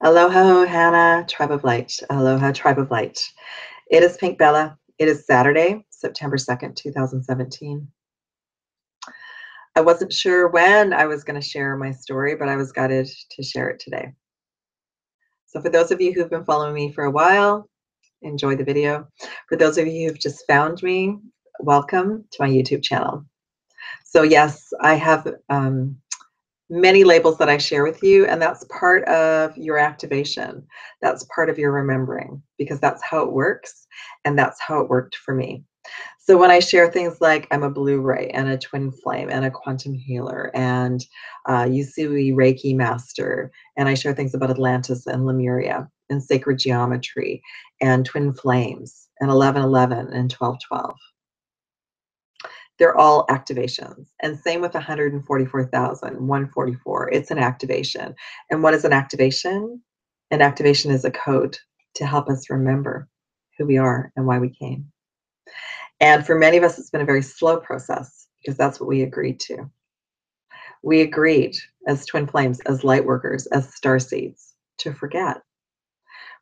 Aloha, Hannah, Tribe of Light. Aloha, Tribe of Light. It is Pink Bella. It is Saturday, September 2nd, 2017. I wasn't sure when I was going to share my story, but I was guided to share it today. So for those of you who've been following me for a while, enjoy the video. For those of you who've just found me, welcome to my YouTube channel. So yes, I have many labels that I share with you, and that's part of your activation. That's part of your remembering, because that's how it works, and that's how it worked for me. So when I share things like I'm a blue ray and a twin flame and a quantum healer and Usui Reiki master, and I share things about Atlantis and Lemuria and sacred geometry and twin flames and 1111 and 1212. They're all activations. And same with 144,144. It's an activation. And what is an activation? An activation is a code to help us remember who we are and why we came. And for many of us, it's been a very slow process because that's what we agreed to. We agreed as twin flames, as light workers, as starseeds to forget.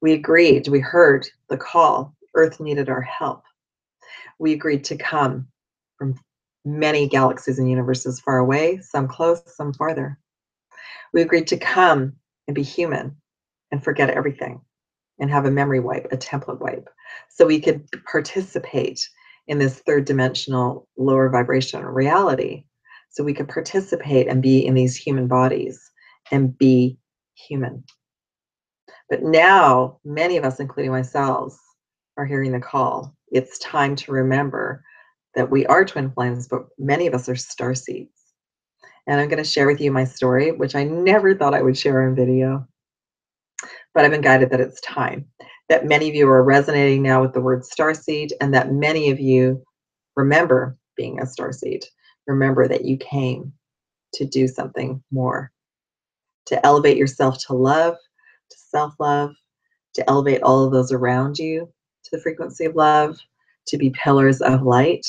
We agreed, we heard the call. Earth needed our help. We agreed to come from many galaxies and universes far away, some close, some farther. We agreed to come and be human and forget everything and have a memory wipe, a template wipe, so we could participate in this third dimensional lower vibration reality, so we could participate and be in these human bodies and be human. But now many of us, including myself, are hearing the call. It's time to remember that we are twin flames, but many of us are starseeds. And I'm going to share with you my story, which I never thought I would share on video, but I've been guided that it's time. That many of you are resonating now with the word starseed, and that many of you remember being a starseed. Remember that you came to do something more, to elevate yourself to love, to self-love, to elevate all of those around you to the frequency of love, to be pillars of light.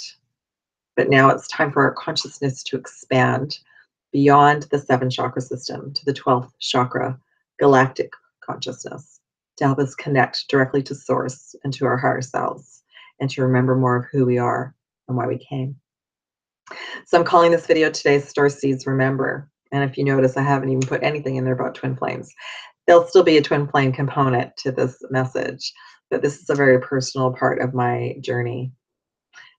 But now it's time for our consciousness to expand beyond the 7 chakra system to the 12th chakra, galactic consciousness, to help us connect directly to source and to our higher selves, and to remember more of who we are and why we came. So I'm calling this video today Starseeds Remember. And if you notice, I haven't even put anything in there about twin flames. There'll still be a twin flame component to this message, but this is a very personal part of my journey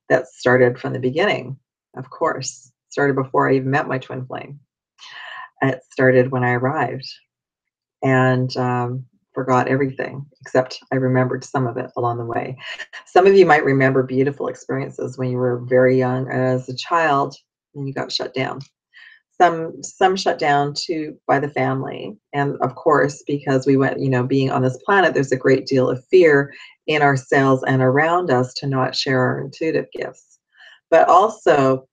that started from the beginning, of course. Started before I even met my twin flame. It started when I arrived and forgot everything, except I remembered some of it along the way. Some of you might remember beautiful experiences when you were very young as a child and you got shut down. Some shut down too by the family, and of course, because we went, being on this planet, there's a great deal of fear in ourselves and around us to not share our intuitive gifts. But also,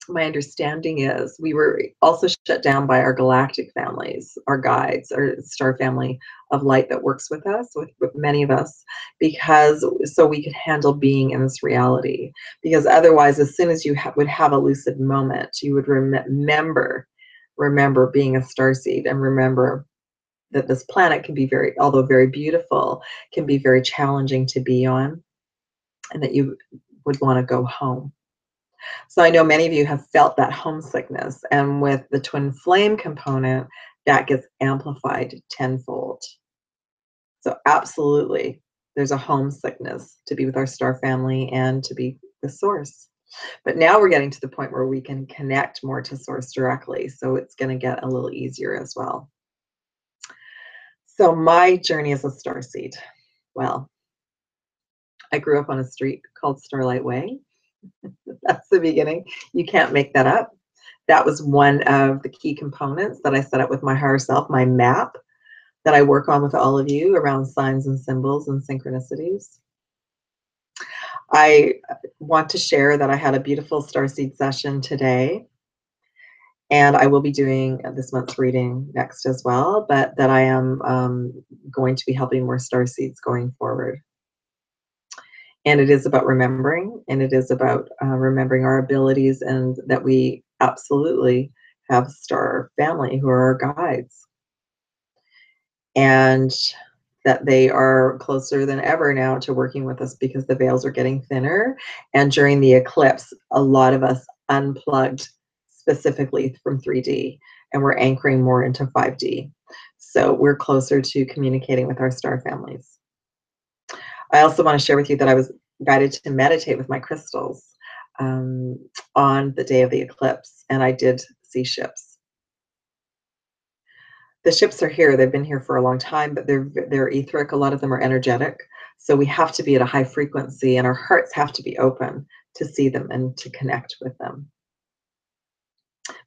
my understanding is we were also shut down by our galactic families, our guides, our star family of light that works with us, with many of us, because so we could handle being in this reality. Because otherwise, as soon as you would have a lucid moment, you would remember being a starseed, and remember that this planet can be although very beautiful, can be very challenging to be on, and that you would want to go home. So I know many of you have felt that homesickness, and with the twin flame component, that gets amplified tenfold. So absolutely, there's a homesickness to be with our star family and to be the source. But now we're getting to the point where we can connect more to source directly, so it's going to get a little easier as well. So my journey as a starseed, well, I grew up on a street called Starlight Way. That's the beginning. You can't make that up. That was one of the key components that I set up with my higher self, my map that I work on with all of you around signs and symbols and synchronicities. I want to share that I had a beautiful Starseed session today, and I will be doing this month's reading next as well, but that I am going to be helping more Starseeds going forward. And it is about remembering, and it is about remembering our abilities, and that we absolutely have star family who are our guides. and that they are closer than ever now to working with us because the veils are getting thinner. And during the eclipse, a lot of us unplugged specifically from 3D, and we're anchoring more into 5D. So we're closer to communicating with our star families. I also want to share with you that I was guided to meditate with my crystals on the day of the eclipse, and I did see ships. The ships are here. They've been here for a long time, but they're etheric. A lot of them are energetic. So we have to be at a high frequency, and our hearts have to be open to see them and to connect with them.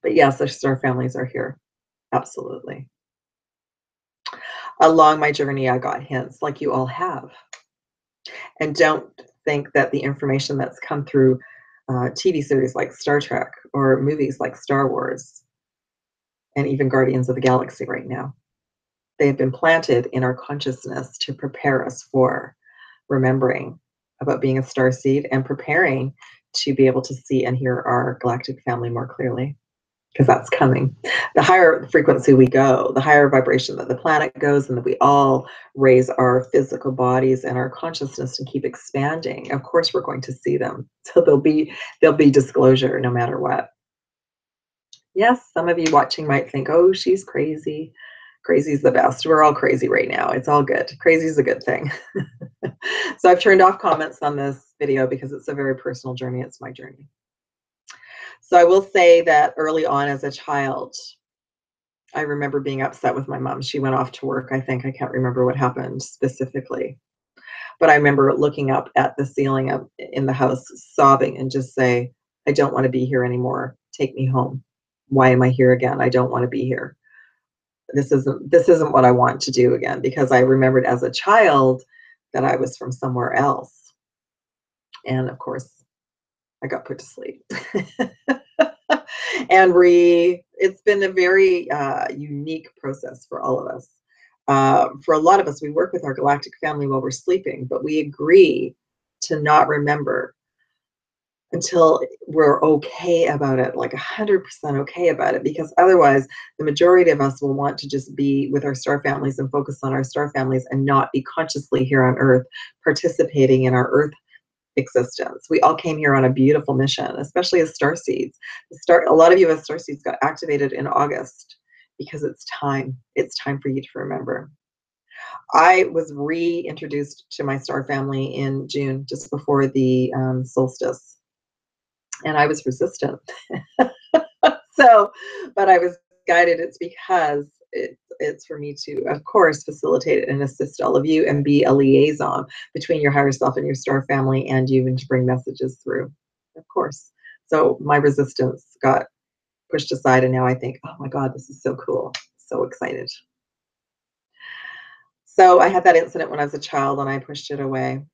But yes, the star families are here. Absolutely. Along my journey, I got hints like you all have. And don't think that the information that's come through TV series like Star Trek or movies like Star Wars and even Guardians of the Galaxy right now, they have been planted in our consciousness to prepare us for remembering about being a starseed and preparing to be able to see and hear our galactic family more clearly, because that's coming. The higher frequency we go, the higher vibration that the planet goes, and that we all raise our physical bodies and our consciousness and keep expanding. Of course, we're going to see them. So there'll be disclosure no matter what. Yes, some of you watching might think, oh, she's crazy. Crazy's the best. We're all crazy right now. It's all good. Crazy is a good thing. So I've turned off comments on this video because it's a very personal journey. It's my journey. So I will say that early on as a child, I remember being upset with my mom. She went off to work, I think. I can't remember what happened specifically. But I remember looking up at the ceiling in the house, sobbing and just say, I don't want to be here anymore. Take me home. Why am I here again? I don't want to be here. This isn't what I want to do again, because I remembered as a child that I was from somewhere else. And of course, I got put to sleep. And it's been a very unique process for all of us. For a lot of us, we work with our galactic family while we're sleeping, but we agree to not remember until we're okay about it, like 100% okay about it, because otherwise the majority of us will want to just be with our star families and focus on our star families and not be consciously here on Earth participating in our Earth existence. We all came here on a beautiful mission, especially as starseeds. A lot of you as starseeds got activated in August because it's time. It's time for you to remember. I was reintroduced to my star family in June, just before the solstice. And I was resistant. So, but I was guided. It's because it's for me to, of course, facilitate and assist all of you and be a liaison between your higher self and your star family and you, and to bring messages through, of course. So my resistance got pushed aside, and now I think, oh my God, this is so cool. So excited. So I had that incident when I was a child and I pushed it away.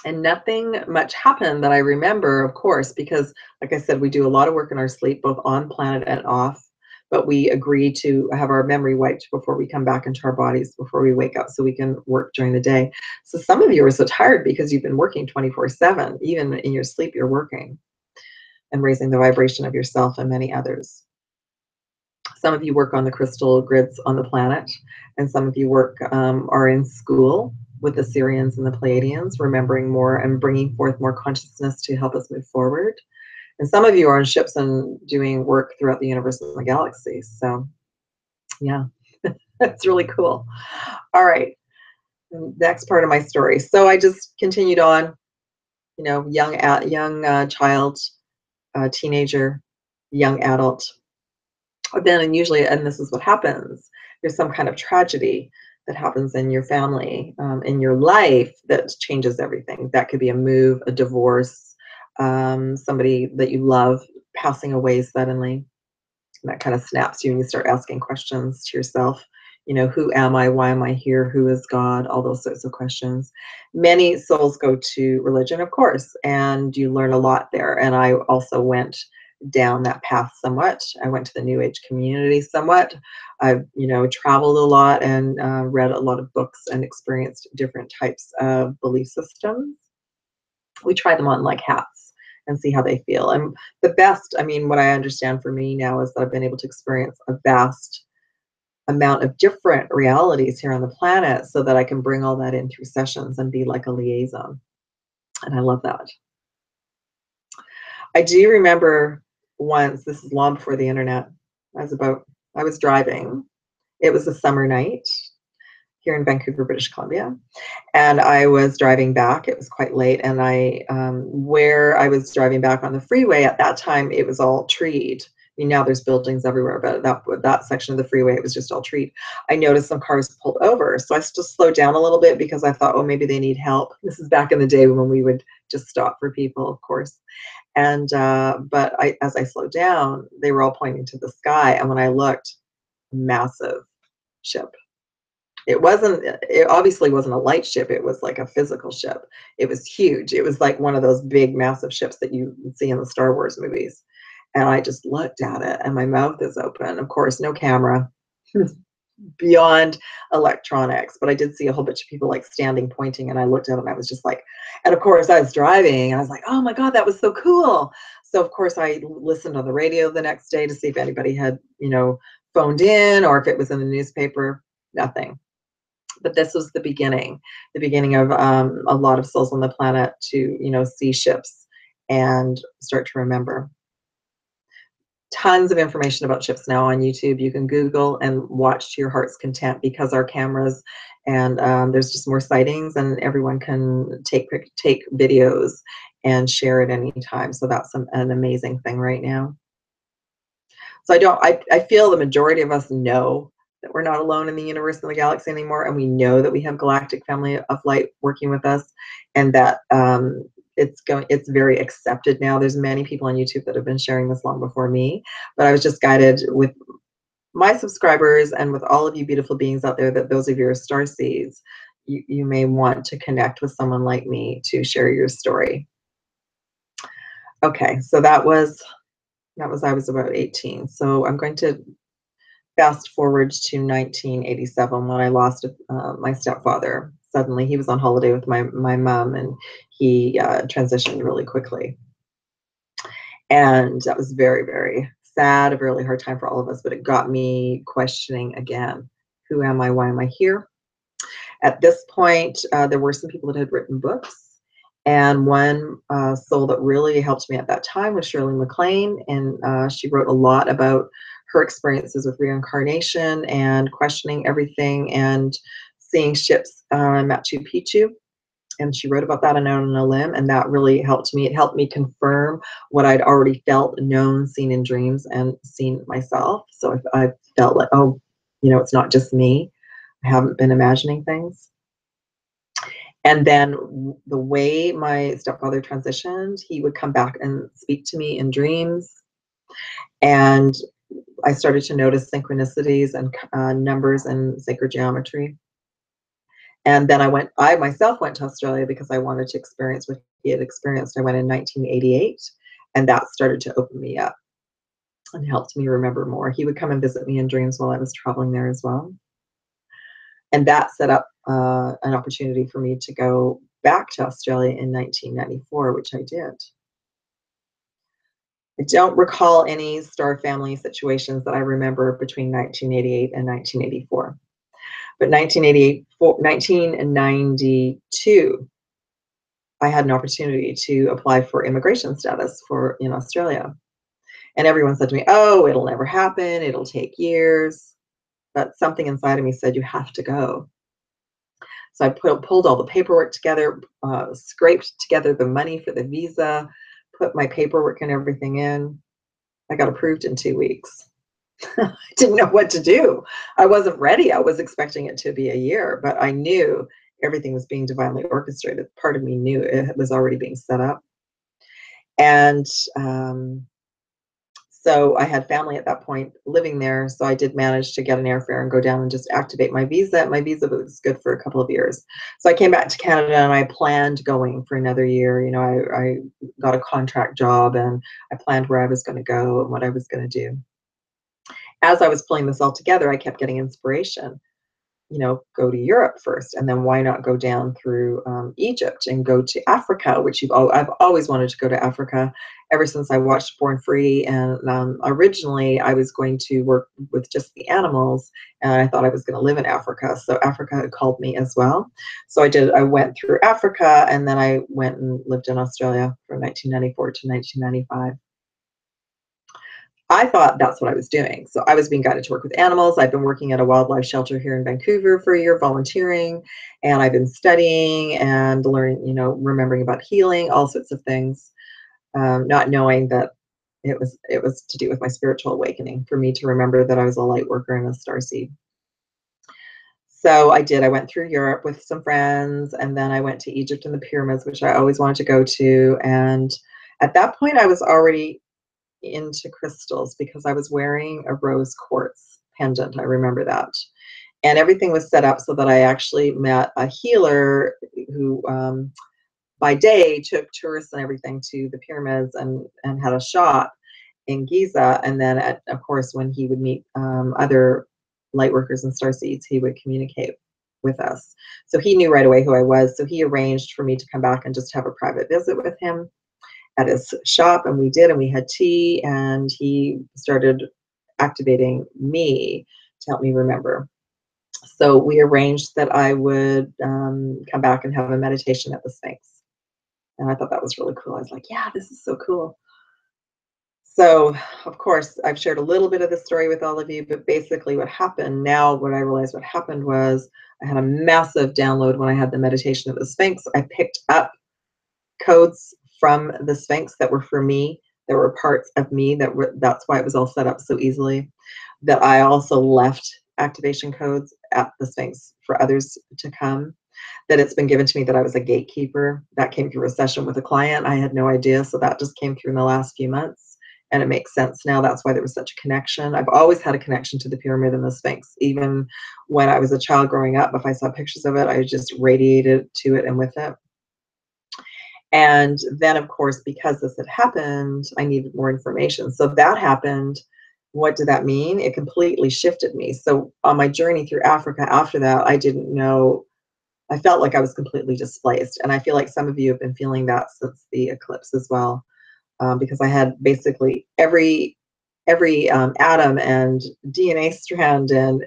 And nothing much happened that I remember, of course, because like I said, we do a lot of work in our sleep, both on planet and off, but we agree to have our memory wiped before we come back into our bodies, before we wake up, so we can work during the day. So some of you are so tired because you've been working 24/7, even in your sleep, you're working and raising the vibration of yourself and many others. Some of you work on the crystal grids on the planet, and some of you are in school with the Syrians and the Pleiadians, remembering more and bringing forth more consciousness to help us move forward. And some of you are on ships and doing work throughout the universe and the galaxy. So yeah, that's really cool. All right, next part of my story. So I just continued on, you know, young child, teenager, young adult. Then, and usually, and this is what happens, there's some kind of tragedy that happens in your family, in your life, that changes everything. That could be a move, a divorce, somebody that you love passing away suddenly. And that kind of snaps you and you start asking questions to yourself. You know, who am I? Why am I here? Who is God? All those sorts of questions. Many souls go to religion, of course, and you learn a lot there. And I also went down that path somewhat. I went to the New Age community somewhat. I've, you know, traveled a lot and read a lot of books and experienced different types of belief systems. We try them on like hats and see how they feel. And the best, I mean, what I understand for me now is that I've been able to experience a vast amount of different realities here on the planet so that I can bring all that in through sessions and be like a liaison. And I love that. I do remember once, this is long before the internet, I was driving. It was a summer night here in Vancouver, British Columbia. And I was driving back. It was quite late. And where I was driving back on the freeway at that time, it was all treed. I mean, now there's buildings everywhere, but that section of the freeway, it was just all treed. I noticed some cars pulled over. So I just slowed down a little bit because I thought, oh, maybe they need help. This is back in the day when we would just stop for people, of course. And, but as I slowed down, they were all pointing to the sky. And when I looked, massive ship. It obviously wasn't a light ship. It was like a physical ship. It was huge. It was like one of those big, massive ships that you see in the Star Wars movies. And I just looked at it and my mouth is open. Of course, no camera, beyond electronics. But I did see a whole bunch of people like standing, pointing, and I looked at them. I was just like, and of course I was driving and I was like, oh my God, that was so cool. So of course I listened on the radio the next day to see if anybody had, phoned in or if it was in the newspaper. Nothing. But this was the beginning of a lot of souls on the planet to, see ships and start to remember. Tons of information about ships now on YouTube. You can Google and watch to your heart's content because our cameras and there's just more sightings and everyone can take videos and share at any time. So that's an amazing thing right now. So I feel the majority of us know that we're not alone in the universe and the galaxy anymore, and we know that we have galactic family of light working with us, and that it's very accepted now. There's many people on YouTube that have been sharing this long before me, but I was just guided with my subscribers and with all of you beautiful beings out there that those of you are Starseeds, you may want to connect with someone like me to share your story. Okay, so that was I was about 18. So I'm going to fast forward to 1987 when I lost my stepfather. Suddenly, he was on holiday with my mom, and he transitioned really quickly. And that was very, very sad, a really hard time for all of us, but it got me questioning again, who am I? Why am I here? At this point, there were some people that had written books, and one soul that really helped me at that time was Shirley MacLaine, and she wrote a lot about her experiences with reincarnation and questioning everything and seeing ships Machu Picchu. And she wrote about that on a limb, and that really helped me. It helped me confirm what I'd already felt, known, seen in dreams, and seen myself. So I felt like, oh, it's not just me. I haven't been imagining things. And then the way my stepfather transitioned, he would come back and speak to me in dreams. And I started to notice synchronicities and numbers and sacred geometry. And then I myself went to Australia because I wanted to experience what he had experienced. I went in 1988, and that started to open me up and helped me remember more. He would come and visit me in dreams while I was traveling there as well. And that set up an opportunity for me to go back to Australia in 1994, which I did. I don't recall any star family situations that I remember between 1988 and 1984. But 1992, I had an opportunity to apply for immigration status in Australia. And everyone said to me, oh, it'll never happen. It'll take years. But something inside of me said, you have to go. So I pulled all the paperwork together, scraped together the money for the visa, put my paperwork and everything in. I got approved in 2 weeks. I didn't know what to do. I wasn't ready. I was expecting it to be a year, but I knew everything was being divinely orchestrated. Part of me knew it was already being set up. And so I had family at that point living there. So I did manage to get an airfare and go down and just activate my visa. My visa was good for a couple of years. So I came back to Canada and I planned going for another year. I got a contract job and I planned where I was going to go and what I was going to do. As I was pulling this all together, I kept getting inspiration. you know, go to Europe first, and then why not go down through Egypt and go to Africa, which I've always wanted to go to Africa ever since I watched Born Free. And originally I was going to work with just the animals, and I thought I was going to live in Africa. So Africa had called me as well. So I went through Africa, and then I went and lived in Australia from 1994 to 1995. I thought that's what I was doing. So I was being guided to work with animals. I've been working at a wildlife shelter here in Vancouver for a year, volunteering, and I've been studying and learning, you know, remembering about healing, all sorts of things, not knowing that it was to do with my spiritual awakening, for me to remember that I was a light worker and a starseed. So I did. I went through Europe with some friends, and then I went to Egypt and the pyramids, which I always wanted to go to. And at that point, I was already into crystals because I was wearing a rose quartz pendant. I remember that. And everything was set up so that I actually met a healer who, by day, took tourists and everything to the pyramids and had a shop in Giza. And then, of course, when he would meet other light workers and starseeds, he would communicate with us. So he knew right away who I was. So he arranged for me to come back and just have a private visit with him at his shop, and we did, and we had tea, and he started activating me to help me remember. So we arranged that I would come back and have a meditation at the Sphinx, and I thought that was really cool. I was like, yeah, this is so cool. So of course I've shared a little bit of the story with all of you, but basically what happened now, what I realized what happened was I had a massive download when I had the meditation at the Sphinx. I picked up codes from the Sphinx that were for me. There were parts of me that's why it was all set up so easily. That I also left activation codes at the Sphinx for others to come. That it's been given to me that I was a gatekeeper. That came through a session with a client. I had no idea. So that just came through in the last few months. And it makes sense now. That's why there was such a connection. I've always had a connection to the pyramid and the Sphinx. Even when I was a child growing up, if I saw pictures of it, I just radiated to it and with it. And then, of course, because this had happened, I needed more information. So that happened. What did that mean? It completely shifted me. So on my journey through Africa after that, I didn't know. I felt like I was completely displaced. And I feel like some of you have been feeling that since the eclipse as well, because I had basically every atom and DNA strand and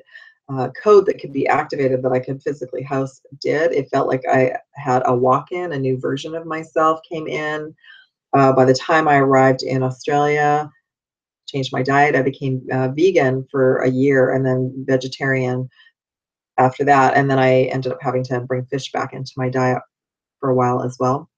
code that could be activated that I could physically house did. It felt like I had a walk-in, a new version of myself came in. By the time I arrived in Australia, changed my diet. I became vegan for a year and then vegetarian after that. And then I ended up having to bring fish back into my diet for a while as well.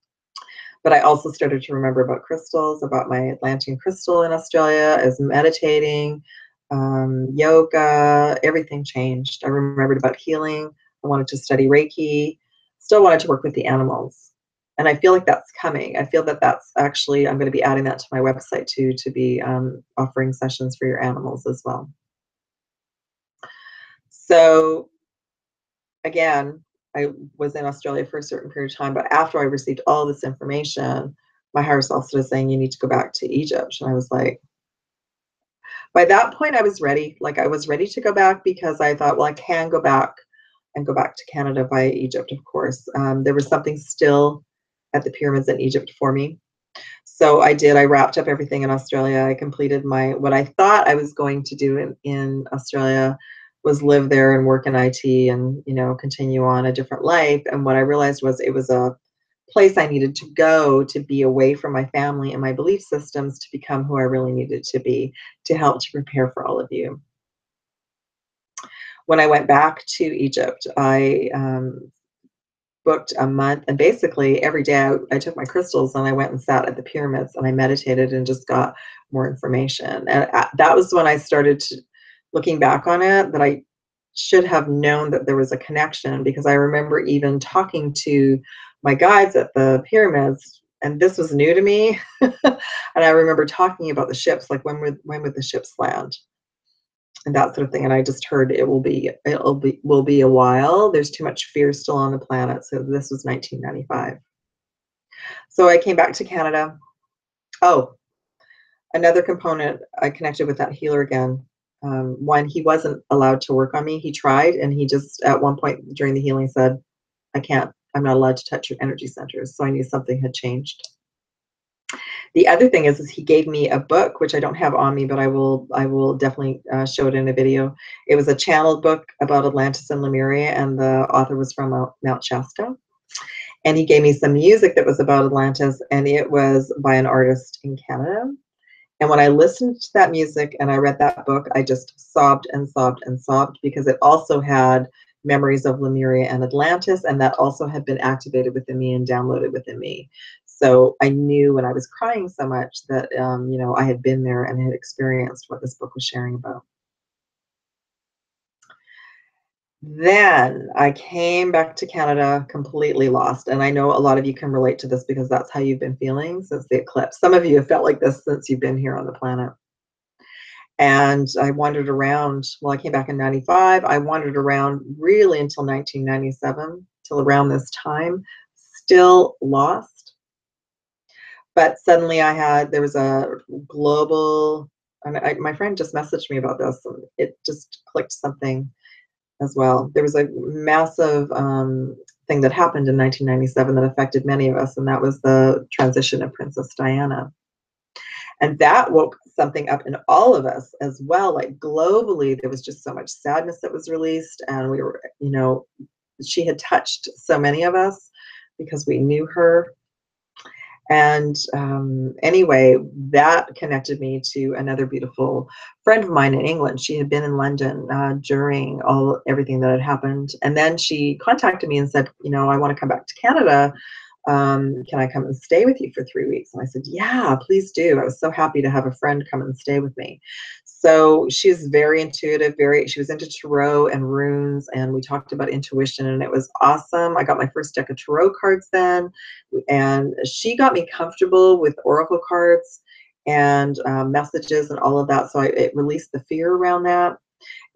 But I also started to remember about crystals, about my Atlantean crystal in Australia, as meditating, yoga, everything changed. I remembered about healing. I wanted to study Reiki, still wanted to work with the animals. And I feel like that's coming. I feel that that's actually, I'm going to be adding that to my website too, to be offering sessions for your animals as well. So again, I was in Australia for a certain period of time, but after I received all this information, my higher self started saying, you need to go back to Egypt. And I was like, by that point, I was ready. Like I was ready to go back because I thought, well, I can go back and go back to Canada via Egypt, of course. There was something still at the pyramids in Egypt for me. So I did. I wrapped up everything in Australia. I completed what I thought I was going to do in Australia was live there and work in IT and, you know, continue on a different life. And what I realized was it was a place I needed to go to be away from my family and my belief systems to become who I really needed to be, to help to prepare for all of you. When I went back to Egypt, I booked a month, and basically every day I took my crystals and I went and sat at the pyramids and I meditated and just got more information. And that was when I started looking back on it, that I should have known that there was a connection, because I remember even talking to my guides at the pyramids, and this was new to me. And I remember talking about the ships, like when would the ships land? And that sort of thing. And I just heard will be a while. There's too much fear still on the planet. So this was 1995. So I came back to Canada. Oh, another component, I connected with that healer again. One, he wasn't allowed to work on me. He tried, and he just, at one point during the healing, said, I can't, I'm not allowed to touch your energy centers. So I knew something had changed. The other thing is he gave me a book, which I don't have on me, but I will definitely show it in a video. It was a channeled book about Atlantis and Lemuria, and the author was from Mount Shasta. And he gave me some music that was about Atlantis, and it was by an artist in Canada. And when I listened to that music and I read that book, I just sobbed and sobbed and sobbed, because it also had memories of Lemuria and Atlantis, and that also had been activated within me and downloaded within me. So I knew when I was crying so much that, you know, I had been there and had experienced what this book was sharing about. Then I came back to Canada completely lost. And I know a lot of you can relate to this, because that's how you've been feeling since the eclipse. Some of you have felt like this since you've been here on the planet. And I wandered around. Well, I came back in 95. I wandered around really until 1997, till around this time, still lost. But suddenly there was a global, and my friend just messaged me about this, and it just clicked something as well. There was a massive thing that happened in 1997 that affected many of us, and that was the transition of Princess Diana. And that woke something up in all of us as well. Like globally, there was just so much sadness that was released, and we were, you know, she had touched so many of us because we knew her. And anyway, that connected me to another beautiful friend of mine in England. She had been in London during everything that had happened. And then she contacted me and said, you know, I want to come back to Canada. Can I come and stay with you for 3 weeks? And I said, yeah, please do. I was so happy to have a friend come and stay with me. So she's very intuitive, she was into tarot and runes, and we talked about intuition, and it was awesome. I got my first deck of tarot cards then, and she got me comfortable with oracle cards and messages and all of that. So it released the fear around that.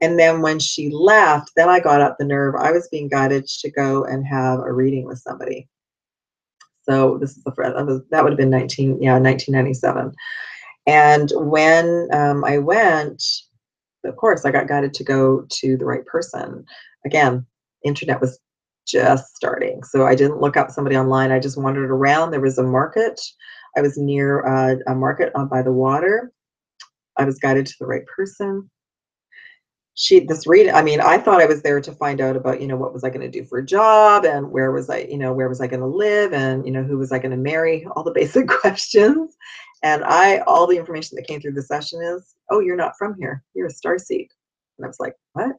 And then when she left, then I got up the nerve. I was being guided to go and have a reading with somebody. So this is that would have been 1997. And when I went, of course, I got guided to go to the right person. Again, internet was just starting, so I didn't look up somebody online. I just wandered around. There was a market. I was near a market by the water. I was guided to the right person. I mean, I thought I was there to find out about, you know, what was I going to do for a job, and where was I going to live, and, you know, who was I going to marry, all the basic questions. And all the information that came through the session is, oh, you're not from here. You're a starseed. And I was like, what?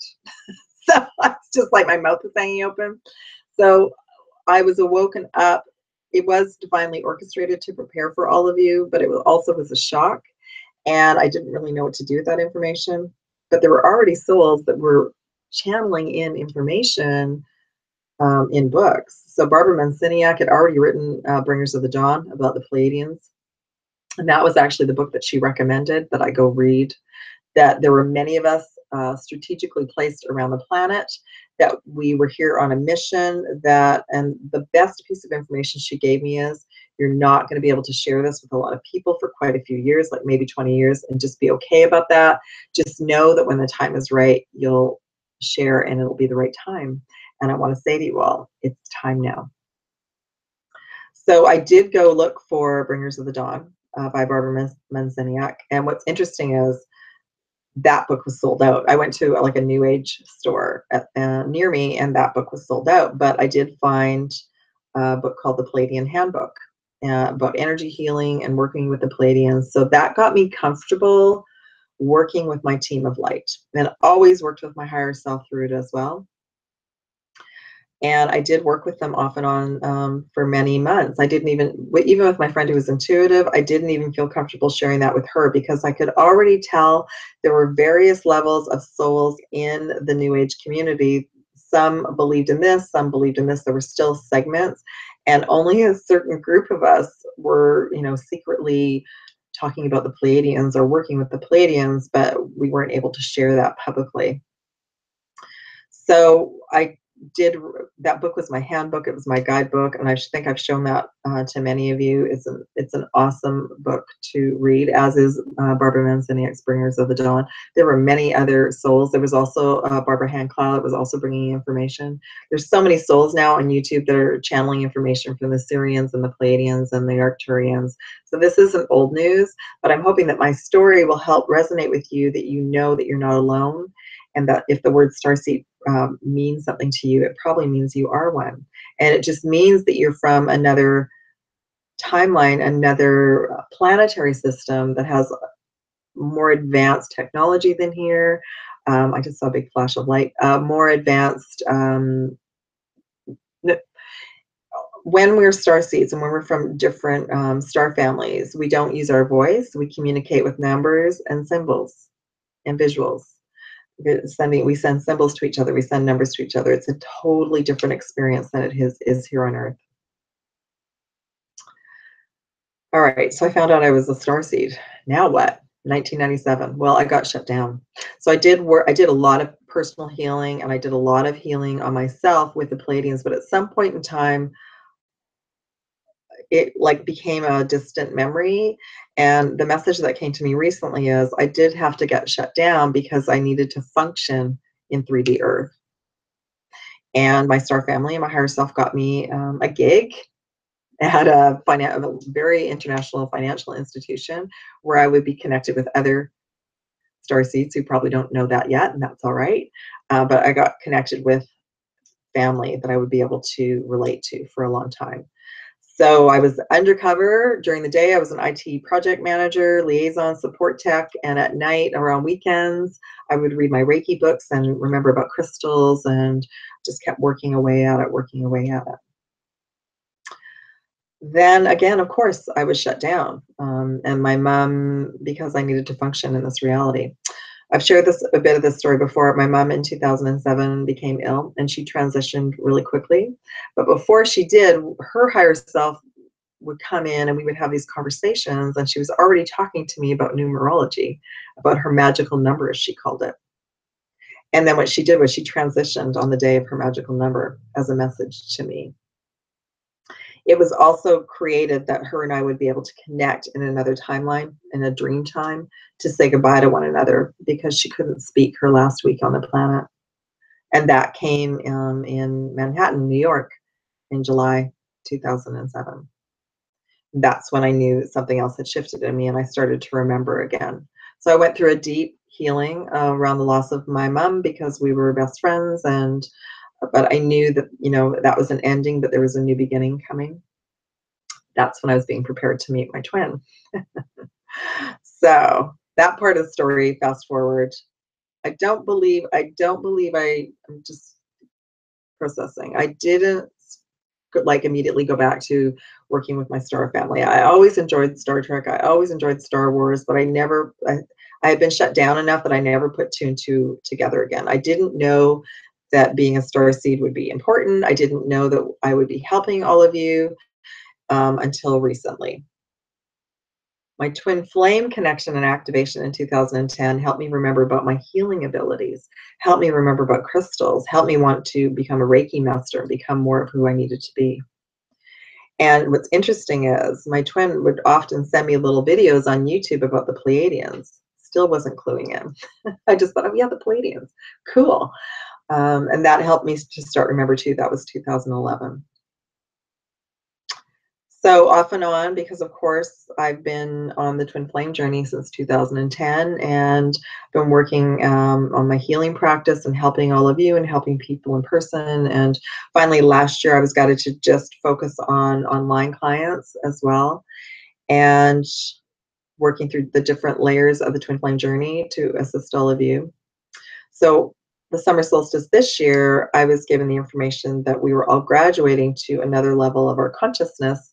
So it's just like my mouth was hanging open. So I was awoken up. It was divinely orchestrated to prepare for all of you, but it also was a shock. And I didn't really know what to do with that information. But there were already souls that were channeling in information in books. So Barbara Manciniak had already written Bringers of the Dawn about the Pleiadians. And that was actually the book that she recommended that I go read. That there were many of us strategically placed around the planet, that we were here on a mission, and the best piece of information she gave me is, you're not going to be able to share this with a lot of people for quite a few years, like maybe 20 years, and just be okay about that. Just know that when the time is right, you'll share, and it'll be the right time. And I want to say to you all, it's time now. So I did go look for Bringers of the Dawn by Barbara Manciniak. And what's interesting is that book was sold out. I went to like a New Age store near me, and that book was sold out. But I did find a book called The Pleiadian Handbook about energy healing and working with the Pleiadians. So that got me comfortable working with my team of light, and always worked with my higher self through it as well. And I did work with them off and on for many months. I didn't even with my friend who was intuitive, I didn't even feel comfortable sharing that with her, because I could already tell there were various levels of souls in the New Age community. Some believed in this, some believed in this. There were still segments, and only a certain group of us were, you know, secretly talking about the Pleiadians or working with the Pleiadians, but we weren't able to share that publicly. So I that book was my handbook. It was my guidebook, and I think I've shown that to many of you. It's an awesome book to read, as is Barbara Manziniak's Bringers of the Dawn. There were many other souls. There was also Barbara Handclough that was also bringing information. There's so many souls now on YouTube that are channeling information from the Syrians and the Pleiadians and the Arcturians. So this isn't old news, but I'm hoping that my story will help resonate with you, that you know that you're not alone, and that if the word starseed means something to you, it probably means you are one. And it just means that you're from another timeline, another planetary system that has more advanced technology than here. I just saw a big flash of light. More advanced. When we're starseeds and when we're from different star families, we don't use our voice. We communicate with numbers and symbols and visuals. We send symbols to each other, we send numbers to each other. It's a totally different experience than it is here on Earth. All right, so I found out I was a starseed. Now what? 1997. Well, I got shut down. So I did a lot of personal healing, and I did a lot of healing on myself with the Pleiadians, but at some point in time, it like became a distant memory. And the message that came to me recently is I did have to get shut down because I needed to function in 3D Earth. And my star family and my higher self got me a gig at a very international financial institution where I would be connected with other starseeds who probably don't know that yet, and that's all right. But I got connected with family that I would be able to relate to for a long time. So I was undercover during the day. I was an IT project manager, liaison, support tech, and at night, around weekends, I would read my Reiki books and remember about crystals, and just kept working away at it, working away at it. Then again, of course, I was shut down, and my mom, because I needed to function in this reality. I've shared a bit of this story before. My mom in 2007 became ill, and she transitioned really quickly. But before she did, her higher self would come in and we would have these conversations, and she was already talking to me about numerology, about her magical number, as she called it. And then what she did was she transitioned on the day of her magical number as a message to me. It was also created that her and I would be able to connect in another timeline, in a dream time, to say goodbye to one another, because she couldn't speak her last week on the planet. And that came in Manhattan, New York, in July 2007. That's when I knew something else had shifted in me, and I started to remember again. So I went through a deep healing around the loss of my mom, because we were best friends, but I knew that, you know, that was an ending, but there was a new beginning coming. That's when I was being prepared to meet my twin. So that part of the story, fast forward, I'm just processing. I didn't like immediately go back to working with my star family. I always enjoyed Star Trek. I always enjoyed Star Wars, but I had been shut down enough that I never put two and two together again. I didn't know that being a starseed would be important. I didn't know that I would be helping all of you until recently. My twin flame connection and activation in 2010 helped me remember about my healing abilities, helped me remember about crystals, helped me want to become a Reiki master and become more of who I needed to be. And what's interesting is my twin would often send me little videos on YouTube about the Pleiadians. Still wasn't cluing in. I just thought, oh yeah, the Pleiadians, cool. And that helped me to start remember too. That was 2011. So off and on, because of course I've been on the twin flame journey since 2010, and been working on my healing practice and helping all of you and helping people in person. And finally last year I was guided to just focus on online clients as well, and working through the different layers of the twin flame journey to assist all of you. So the summer solstice this year, I was given the information that we were all graduating to another level of our consciousness,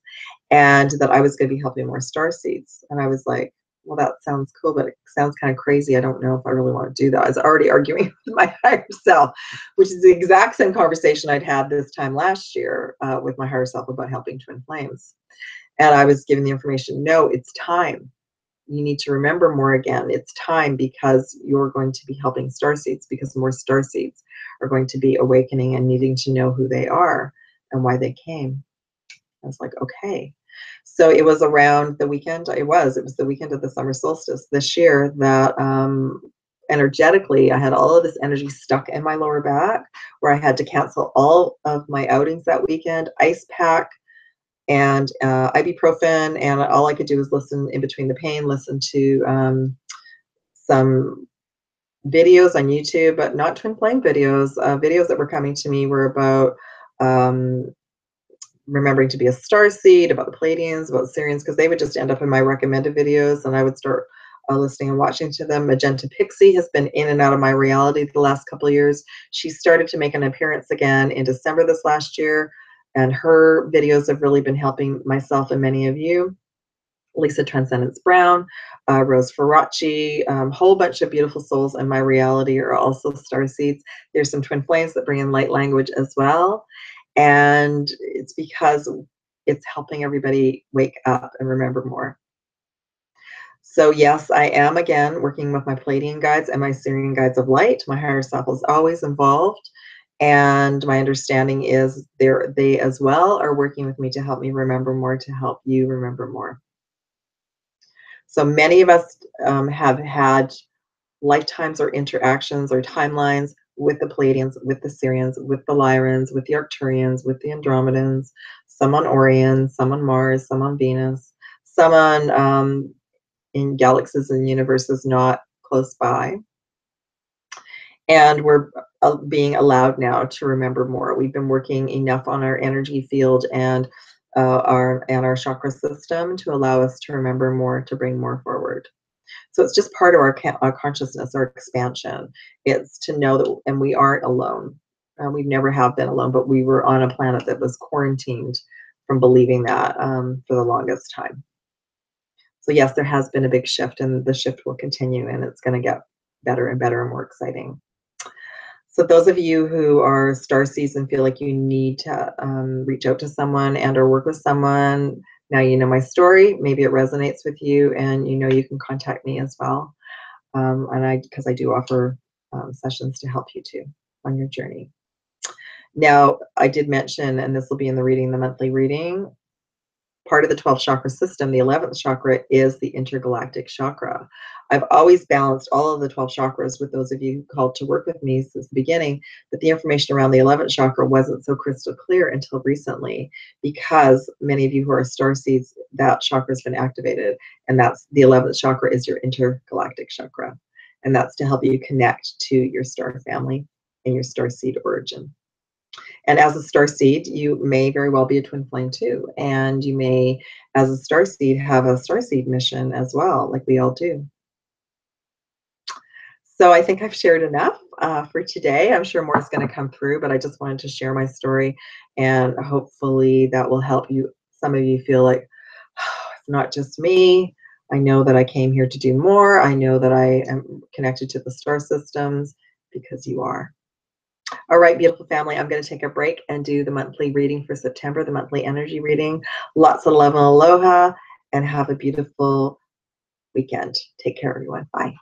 and that I was going to be helping more starseeds. And I was like, well, that sounds cool, but it sounds kind of crazy. I don't know if I really want to do that. I was already arguing with my higher self, which is the exact same conversation I'd had this time last year with my higher self about helping twin flames. And I was given the information, no, it's time. you need to remember more again. It's time, because you're going to be helping starseeds, because more starseeds are going to be awakening and needing to know who they are and why they came. I was like, okay. So it was around the weekend, it was the weekend of the summer solstice this year that energetically I had all of this energy stuck in my lower back, where I had to cancel all of my outings that weekend, ice pack and ibuprofen, and all I could do was listen in between the pain, listen to some videos on YouTube, but not twin flame videos. Videos that were coming to me were about remembering to be a starseed, about the Pleiadians, about Sirians, because they would just end up in my recommended videos, and I would start listening and watching to them. Magenta Pixie has been in and out of my reality the last couple of years. She started to make an appearance again in December this last year, and her videos have really been helping myself and many of you. Lisa Transcendence Brown, Rose Faraci, whole bunch of beautiful souls in my reality are also starseeds. There's some twin flames that bring in light language as well. And it's because it's helping everybody wake up and remember more. So yes, I am again working with my Pleiadian guides and my Sirian guides of light. My higher self is always involved. And my understanding is they as well are working with me to help me remember more, to help you remember more. So many of us have had lifetimes or interactions or timelines with the Pleiadians, with the Sirians, with the Lyrans, with the Arcturians, with the Andromedans, some on Orion, some on Mars, some on Venus, some on in galaxies and universes not close by. And we're being allowed now to remember more. We've been working enough on our energy field and our chakra system to allow us to remember more, to bring more forward. So it's just part of our consciousness, our expansion. It's to know that, and we aren't alone. We never have been alone, but we were on a planet that was quarantined from believing that for the longest time. So yes, there has been a big shift, and the shift will continue, and it's going to get better and better and more exciting. So those of you who are starseeds and feel like you need to reach out to someone and or work with someone, now you know my story. Maybe it resonates with you, and you know you can contact me as well. Because I do offer sessions to help you too on your journey. Now, I did mention, and this will be in the reading, the monthly reading, part of the 12th chakra system, the 11th chakra is the intergalactic chakra. I've always balanced all of the 12 chakras with those of you who called to work with me since the beginning, but the information around the 11th chakra wasn't so crystal clear until recently, because many of you who are starseeds, that chakra has been activated, and that's the 11th chakra is your intergalactic chakra, and that's to help you connect to your star family and your starseed origin. And as a starseed, you may very well be a twin flame too. And you may, as a starseed, have a starseed mission as well, like we all do. So I think I've shared enough for today. I'm sure more is going to come through, but I just wanted to share my story, and hopefully that will help you. Some of you feel like, oh, it's not just me. I know that I came here to do more. I know that I am connected to the star systems, because you are. All right, beautiful family, I'm going to take a break and do the monthly reading for September, the monthly energy reading. Lots of love and aloha, and have a beautiful weekend. Take care, everyone. Bye.